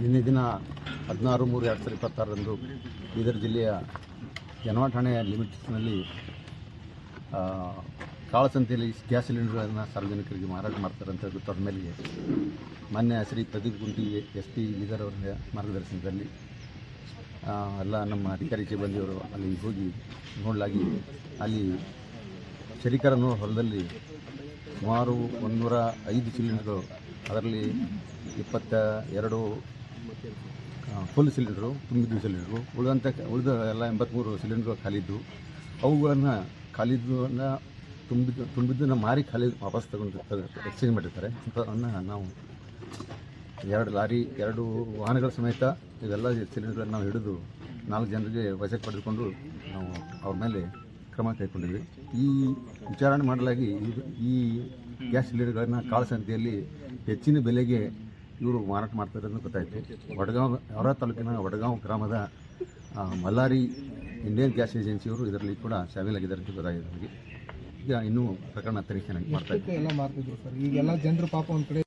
ನಿನ್ನೆ ದಿನ 16/3/2026ರಂದು ಬೀದರ್ ಜಿಲ್ಲೆಯ ಜನವಾಡ ಠಾಣೆಯ ಲಿಮಿಟ್ಸ್ನಲ್ಲಿ ಕಾಳಸಂತೆಯಲ್ಲಿ ಗ್ಯಾಸ್ ಸಿಲಿಂಡರ್ಗಳನ್ನು ಸಾರ್ವಜನಿಕರಿಗೆ ಮಾರಾಟ ಮಾಡ್ತಾರಂತ ಗೊತ್ತಾದ ಮೇಲೆ ಮಾನ್ಯ ಶ್ರೀ ಪ್ರದೀಪ್ ಗುಂಟಿ SP ಬೀದರ್ ಅವರ ಮಾರ್ಗದರ್ಶನದಲ್ಲಿ ಎಲ್ಲ ನಮ್ಮ ಅಧಿಕಾರಿ ಸಿಬ್ಬಂದಿಯವರು ಅಲ್ಲಿ ಹೋಗಿ ನೋಡಲಾಗಿ ಅಲ್ಲಿ ಶರೀಕರನ್ನು ಹೊಲದಲ್ಲಿ ಸುಮಾರು 105 ಸಿಲಿಂಡರ್ಗಳು, ಅದರಲ್ಲಿ 22 ಫುಲ್ ಸಿಲಿಂಡ್ರು, ತುಂಬಿದ್ದು ಸಿಲಿಂಡ್ರು, ಉಳಿದ ಎಲ್ಲ 83 ಸಿಲಿಂಡ್ರು ಖಾಲಿದ್ದು. ಅವುಗಳನ್ನು ಖಾಲಿದ್ದನ್ನು ತುಂಬಿದ್ದನ್ನು ಮಾರಿ ವಾಪಸ್ ತಗೊಂಡು ಎಕ್ಸ್ಚೇಂಜ್ ಮಾಡಿರ್ತಾರೆ. ಅಂಥವನ್ನು ನಾವು 2 ಲಾರಿ 2 ವಾಹನಗಳ ಸಮೇತ ಇವೆಲ್ಲ ಸಿಲಿಂಡರ್ಗಳನ್ನು ನಾವು ಹಿಡಿದು 4 ಜನರಿಗೆ ವಶಕ್ಕೆ ಪಡೆದುಕೊಂಡು ನಾವು ಅವ್ರ ಮೇಲೆ ಕ್ರಮ ಕೈಗೊಂಡಿದ್ವಿ. ಈ ವಿಚಾರಣೆ ಮಾಡಲಾಗಿ ಈ ಗ್ಯಾಸ್ ಸಿಲಿಂಡರ್ಗಳನ್ನು ಕಾಳಸಂತೆಯಲ್ಲಿ ಹೆಚ್ಚಿನ ಬೆಲೆಗೆ ಇವರು ಮಾರಾಟ ಮಾಡ್ತಾರೆ ಅಂತ ಗೊತ್ತಾಯಿತು. ಹೊರ ತಾಲೂಕಿನ ವಡಗಾಂವ್ ಗ್ರಾಮದ ಮಲ್ಲಾರಿ ಇಂಡಿಯನ್ ಗ್ಯಾಸ್ ಏಜೆನ್ಸಿಯವರು ಇದರಲ್ಲಿ ಕೂಡ ಶಾಮೀಲಾಗಿದ್ದಾರೆ ಅಂತ ಗೊತ್ತಾಗಿದೆ ನಮಗೆ. ಈಗ ಇನ್ನೂ ಪ್ರಕರಣ ತನಿಖೆ ಮಾಡ್ತಾ ಇದ್ದಾರೆ. ಎಲ್ಲ ಮಾರ್ತಿದ್ರು ಸರ್. ಈಗೆಲ್ಲ ಜನರು ಪಾಪ ಒಂದು ಕಡೆ